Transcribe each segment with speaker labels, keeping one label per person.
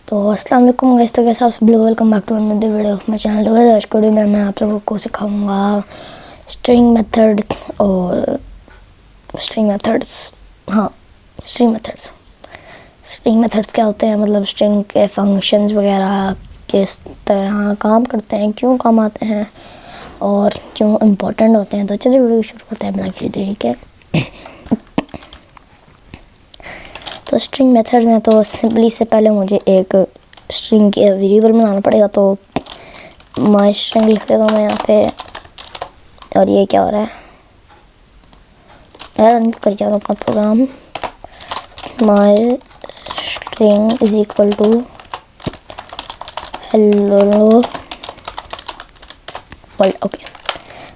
Speaker 1: तो अस्सलाम वालेकुम गाइस, तो कैसे आप सब लोग, welcome back to another video of my channel. तो आज के वीडियो में मैं आप लोगों को सिखाऊंगा स्ट्रिंग मेथड और स्ट्रिंग मेथड्स स्ट्रिंग मेथड्स क्या होते हैं, मतलब स्ट्रिंग के फंक्शंस वगैरह किस तरह काम करते हैं, क्यों काम आते हैं और क्यों इम्पोर्टेंट होते हैं। तो चलिए वीडियो शुरू करते हैं बिना किसी देरी के। तो स्ट्रिंग मेथड्स हैं, तो सिंपली से पहले मुझे एक स्ट्रिंग के वेरिएबल बनाना पड़ेगा। तो माय स्ट्रिंग लिख देता हूँ मैं यहाँ पे। और ये क्या हो रहा है यार, रन कर जा रहा हूँ program. My string is equal to hello world. Okay,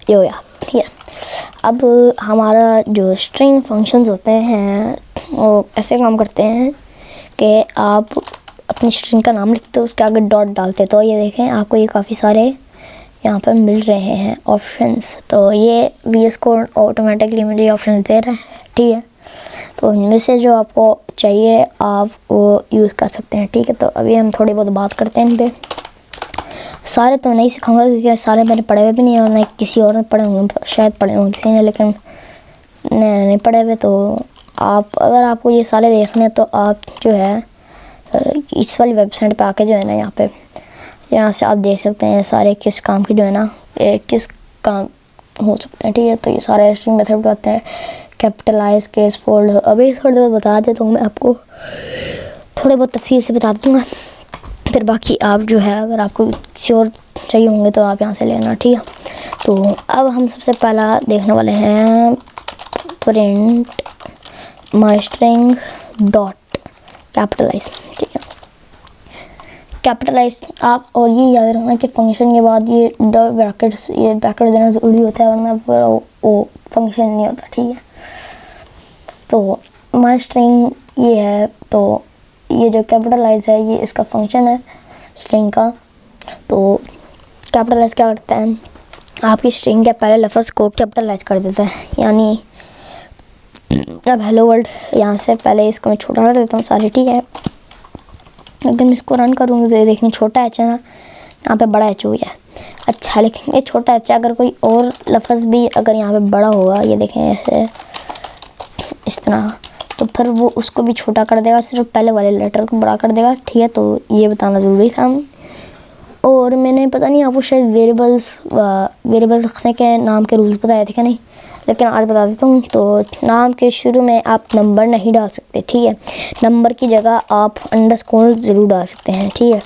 Speaker 1: ये हो गया, ठीक है। अब हमारा जो स्ट्रिंग फंक्शंस होते हैं वो ऐसे काम करते हैं कि आप अपनी स्ट्रिंग का नाम लिखते हो, उसके आगे डॉट डालते। तो ये देखें, आपको ये काफ़ी सारे यहाँ पर मिल रहे हैं ऑप्शंस। तो ये VS कोड ऑटोमेटिकली मुझे ऑप्शंस दे रहा है, ठीक है। तो इनमें से जो आपको चाहिए आप वो यूज़ कर सकते हैं, ठीक है। तो अभी हम थोड़ी बहुत बात करते हैं इन पर। सारे तो नहीं सिखाऊंगा क्योंकि सारे मैंने पढ़े हुए भी नहीं है, और नहीं किसी और ने पढ़े होंगे, शायद पढ़े होंगे किसी ने, लेकिन नहीं पढ़े हुए। तो आप अगर आपको ये सारे देखने हैं तो आप जो है इस वाली वेबसाइट पे आके जो है ना, यहाँ से आप देख सकते हैं सारे किस काम की जो है ना किस काम हो सकते हैं, ठीक है। तो ये सारे स्ट्रिंग मेथड बताते हैं, कैपिटलाइज, केस, फोल्ड। अभी थोड़ी देर बता देता हूँ मैं आपको, थोड़े बहुत तफसील से बता दूँगा, फिर बाकी आप जो है अगर आपको श्योर चाहिए होंगे तो आप यहाँ से लेना, ठीक है। तो अब हम सबसे पहला देखने वाले हैं print my string dot capitalize, ठीक है। कैपिटलाइज आप, और ये याद रखना कि फंक्शन के बाद ये डबल ब्रैकेट्स, ये ब्रैकेट देना ज़रूरी होता है, वरना वो फंक्शन नहीं होता, ठीक है। तो माय स्ट्रिंग ये है, तो ये जो कैपिटलाइज है ये इसका फंक्शन है स्ट्रिंग का। तो कैपिटलाइज क्या करता है, आपकी स्ट्रिंग के पहले लफ्ज़ को कैपिटलाइज कर देता है। यानी अब हेलो वर्ल्ड, यहाँ से पहले इसको मैं छोटा कर देता हूँ सारे, ठीक है। अगर मैं इसको रन करूँगी तो ये देखने छोटा एच है ना, यहाँ पे बड़ा एच हो गया। अच्छा, लेकिन ये छोटा एच, अगर कोई और लफ्ज़ भी अगर यहाँ पे बड़ा होगा, ये देखें ऐसे इस तरह, तो फिर वो उसको भी छोटा कर देगा, सिर्फ पहले वाले लेटर को बड़ा कर देगा, ठीक है। तो ये बताना ज़रूरी था। और मैंने पता नहीं आपको शायद वेरिएबल्स रखने के नाम के रूल्स बताए थे क्या नहीं, लेकिन आज बता देता हूँ। तो नाम के शुरू में आप नंबर नहीं डाल सकते, ठीक है। नंबर की जगह आप अंडरस्कोर ज़रूर डाल सकते हैं, ठीक है।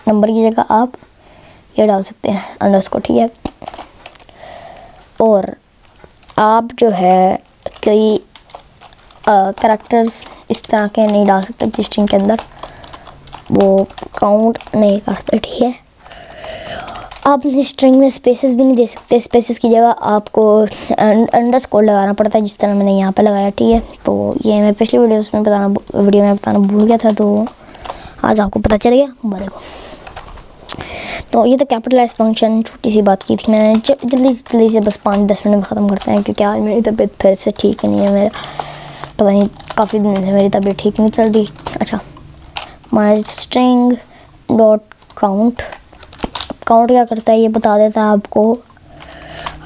Speaker 1: नंबर की जगह आप ये डाल सकते हैं अंडरस्कोर, ठीक है। और आप जो है कोई करैक्टर्स इस तरह के नहीं डाल सकते स्ट्रिंग के अंदर, वो काउंट नहीं करते, ठीक है। आप अपनी स्ट्रिंग में स्पेसेस भी नहीं दे सकते, स्पेसेस की जगह आपको अंडरस्कोर लगाना पड़ता है, जिस तरह मैंने यहाँ पे लगाया, ठीक है। तो ये मैं पिछली वीडियो में बताना भूल गया था, तो आज आपको पता चल गया बड़े को। तो ये तो कैपिटलाइज फंक्शन, छोटी सी बात की थी मैंने, जल्दी से बस 5-10 मिनट में ख़त्म करते हैं, क्योंकि आज मेरी तबीयत फिर से ठीक नहीं है। मेरा पता नहीं काफ़ी दिन से मेरी तबीयत ठीक नहीं चल रही। अच्छा, माय स्ट्रिंग डॉट काउंट क्या करता है ये बता देता है आपको।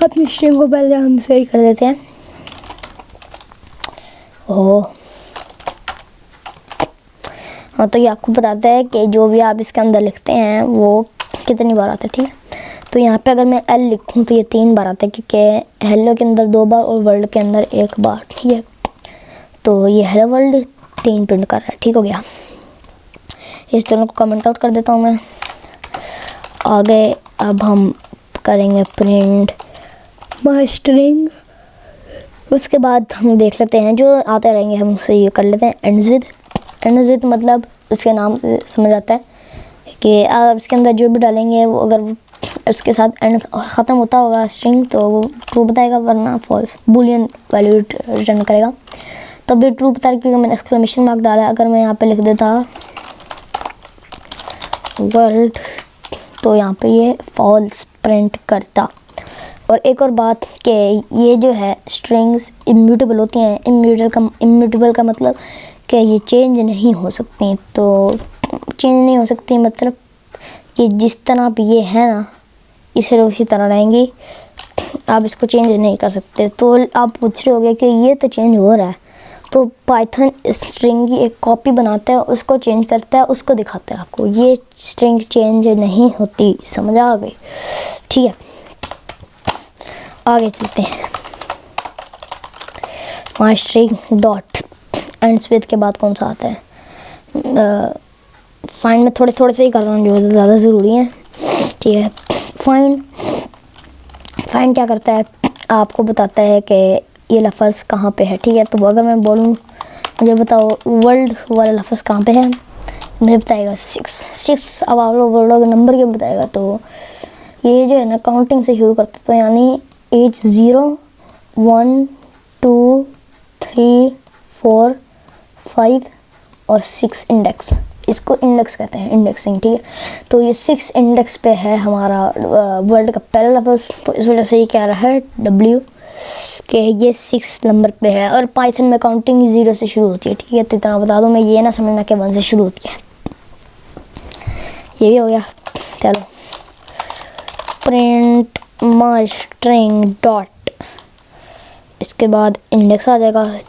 Speaker 1: अपनी स्ट्रिंग को पहले हम सही कर देते हैं। ओह हाँ, तो ये आपको बताता है कि जो भी आप इसके अंदर लिखते हैं वो कितनी बार आता है, ठीक है। तो यहाँ पे अगर मैं L लिखूँ तो ये 3 बार आता है, क्योंकि हेलो के अंदर 2 बार और वर्ल्ड के अंदर 1 बार, ठीक है। तो ये हेलो वर्ल्ड 3 प्रिंट कर रहा है, ठीक हो गया। इस दोनों को कमेंट आउट कर देता हूँ मैं आगे। अब हम करेंगे प्रिंट माय स्ट्रिंग, उसके बाद हम देख लेते हैं जो आते रहेंगे, हम उससे ये कर लेते हैं एंड्स विद मतलब उसके नाम से समझ आता है कि आप इसके अंदर जो भी डालेंगे वो अगर उसके साथ एंड ख़त्म होता होगा स्ट्रिंग तो वो ट्रू बताएगा, वरना फॉल्स बूलियन वैल्यू रिटर्न करेगा। तब ये ट्रू बता, क्योंकि मैंने एक्सक्लेमेशन मार्क डाला है। अगर मैं यहाँ पे लिख देता वर्ल्ड तो यहाँ पे ये फॉल्स प्रिंट करता। और एक और बात कि ये जो है स्ट्रिंग्स इम्यूटेबल होती हैं। इम्यूटेबल का मतलब कि ये चेंज नहीं हो सकती। तो चेंज नहीं हो सकती मतलब ये जिस तरह पे ये है ना, इसे उसी तरह रहेंगी, आप इसको चेंज नहीं कर सकते। तो आप पूछ रहे होगे कि ये तो चेंज हो रहा है, तो पाइथन स्ट्रिंग की एक कॉपी बनाता है, उसको चेंज करता है, उसको दिखाता है आपको। ये स्ट्रिंग चेंज नहीं होती, समझ आ गई? ठीक है, आगे चलते हैं। माई स्ट्रिंग डॉट एंड्स विद के बाद कौन सा आता है? फाइंड में थोड़े थोड़े से ही कर रहा हूँ जो ज़्यादा ज़रूरी है। ठीक है, फाइंड क्या करता है? आपको बताता है कि ये लफ्ज़ कहाँ पे है। ठीक है, तो अगर मैं बोलूँ मुझे बताओ वर्ल्ड वाला लफ्ज़ कहाँ पे है, मुझे बताएगा 6। अब आप लोग बोलोगे नंबर क्यों बताएगा, तो ये जो है ना काउंटिंग से शुरू करते, तो यानी एज 0 1 2 3 4 5 और 6 इंडेक्स, इसको इंडेक्स कहते हैं, इंडेक्सिंग। ठीक है, तो ये 6 इंडेक्स पे है हमारा वर्ल्ड का पहला लफ्ज़, तो इस वजह से ये कह रहा है W कि ये 6 नंबर पे है। और पाइथन में काउंटिंग 0 से शुरू होती है। ठीक है, तो इतना बता दूँ मैं, ये ना समझना कि 1 से शुरू होती है। ये भी हो गया। चलो, प्रिंट माई स्ट्रिंग डॉट, इसके बाद इंडेक्स आ जाएगा।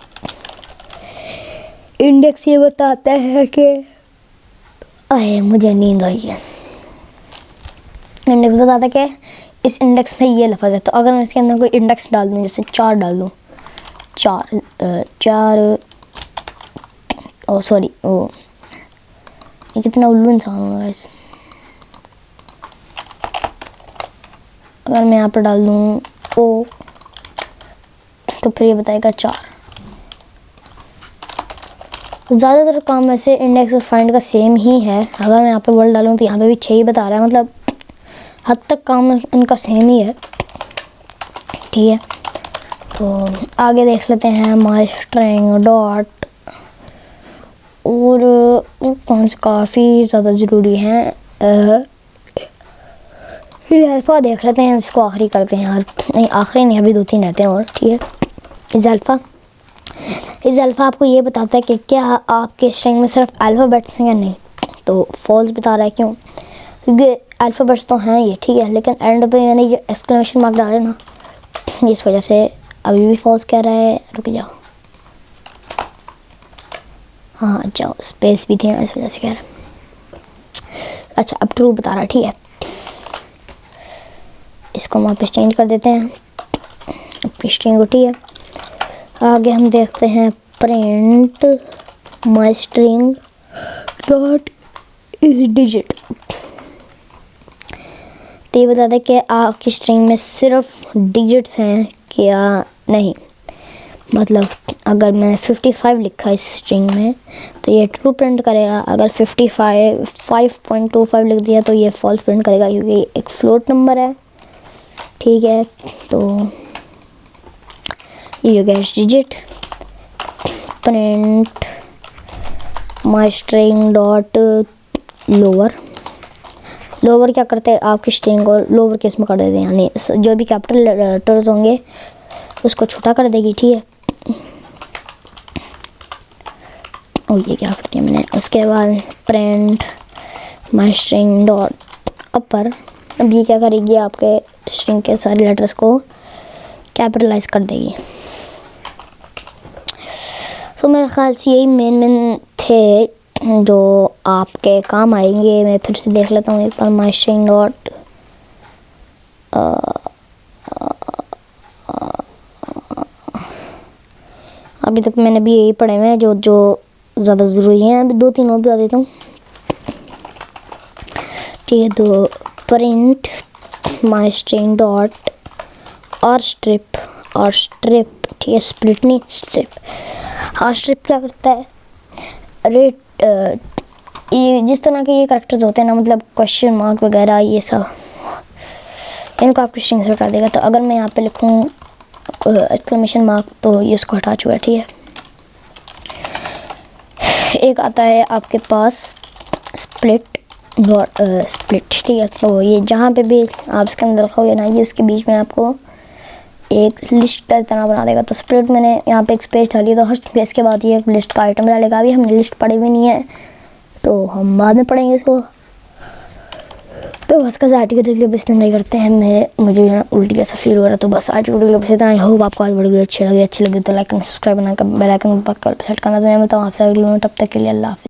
Speaker 1: इंडेक्स ये बताता है कि अरे मुझे नींद आई है। इंडेक्स बताता है कि इस इंडेक्स में ये लफ्ज़ है, तो अगर मैं इसके अंदर कोई इंडेक्स डाल दूँ, जैसे 4 डाल दूँ, 4 ओ सॉरी ओ, ये कितना उल्लू इंसान होगा गाइस। अगर मैं यहाँ पर डाल दूँ ओ, तो फिर ये बताएगा 4। ज़्यादातर काम वैसे इंडेक्स और फाइंड का सेम ही है। अगर मैं यहाँ पे वर्ड डालूँ तो यहाँ पे भी 6 ही बता रहा है, मतलब हद तक काम इनका सेम ही है। ठीक है, तो आगे देख लेते हैं माई स्ट्रिंग डॉट, और कौन से काफ़ी ज़्यादा ज़रूरी हैं। अल्फ़ा देख लेते हैं, इसको आखिरी करते हैं यार, नहीं आखिरी नहीं, अभी 2-3 रहते हैं और। ठीक है, इस अल्फ़ा आपको ये बताता है कि क्या आपके स्ट्रिंग में सिर्फ अल्फ़ाबेट्स हैं या नहीं, तो फॉल्स बता रहा है। क्यों? क्योंकि अल्फ़ाबेट्स तो हैं ये, ठीक है, लेकिन एंड पे मैंने ये एक्सक्लेमेशन मार्क डाला ना, इस वजह से अभी भी फॉल्स कह रहा है। रुक जाओ, हाँ जाओ, स्पेस भी थी ना, इस वजह से कह रहा है। अच्छा, अब ट्रू बता रहा है। ठीक है, इसको वापस चेंज कर देते हैं अपनी स्ट्रिंग को। ठीक है, आगे हम देखते हैं print my string dot is digit. तो ये बताता है कि आपकी स्ट्रिंग में सिर्फ डिजिट्स हैं क्या नहीं। मतलब अगर मैंने 55 लिखा इस स्ट्रिंग में तो ये ट्रू प्रिंट करेगा, अगर 5.25 लिख दिया तो ये फॉल्स प्रिंट करेगा, क्योंकि एक फ्लोट नंबर है। ठीक है, तो ये gas digit print my string dot lower. Lower क्या करते हैं, आपकी स्ट्रिंग को लोअर केस में कर देते हैं, यानी जो भी कैपिटल लेटर्स होंगे उसको छोटा कर देगी। ठीक है, और ये क्या करती है मैंने, उसके बाद प्रिंट माई स्ट्रिंग डॉट अपर। अब ये क्या करेगी, आपके स्ट्रिंग के सारे लेटर्स को कैपिटलाइज कर देगी। तो मेरे ख्याल से यही मेन थे जो आपके काम आएंगे। मैं फिर से देख लेता हूँ एक बार, माई स्ट्रिंग डॉट अभी तक मैंने भी यही पढ़े हुए हैं जो ज़्यादा ज़रूरी हैं। अभी 2-3 और बता देता हूँ। ठीक है, तो प्रिंट माई स्ट्रिंग डॉट और स्ट्रिप, ठीक है, स्प्लिट नहीं स्ट्रिप। हाँ, स्ट्रिप क्या करता है, रेट ये जिस तरह के ये कैरेक्टर्स होते हैं ना, मतलब क्वेश्चन मार्क वगैरह, ये सब इनको आपकी स्ट्रिंग से हटा देगा। तो अगर मैं यहाँ पे लिखूँ एक्सक्लेमेशन मार्क तो ये उसको हटा चुका है। ठीक है, एक आता है आपके पास स्प्लिट डॉट स्प्लिट। ठीक है, तो ये जहाँ पे भी आप इसके अंदर रखोगे ना, ये उसके बीच में आपको एक लिस्ट की तरह बना देगा। तो स्प्लिट मैंने यहाँ पे एक स्पेस डाली, तो हर स्पेस के बाद ये एक लिस्ट का आइटम डालेगा। अभी हमने लिस्ट पढ़ी भी नहीं है, तो हम बाद में पढ़ेंगे इसको। तो बस का आर्टिकल के लिए बस इतना नहीं करते हैं। मुझे यहाँ उल्टी कैसा फील हो रहा है। तो बस आर्टिकल के लिए बस इतना। आई होप आपको आज वीडियो अच्छी लगी तो लाइक एंड सब्सक्राइब करना, बेल आइकन पर सेट करना। तो मैं बताऊँ आपसे अगले में, तब तक के लिए अल्लाह हाफिज़।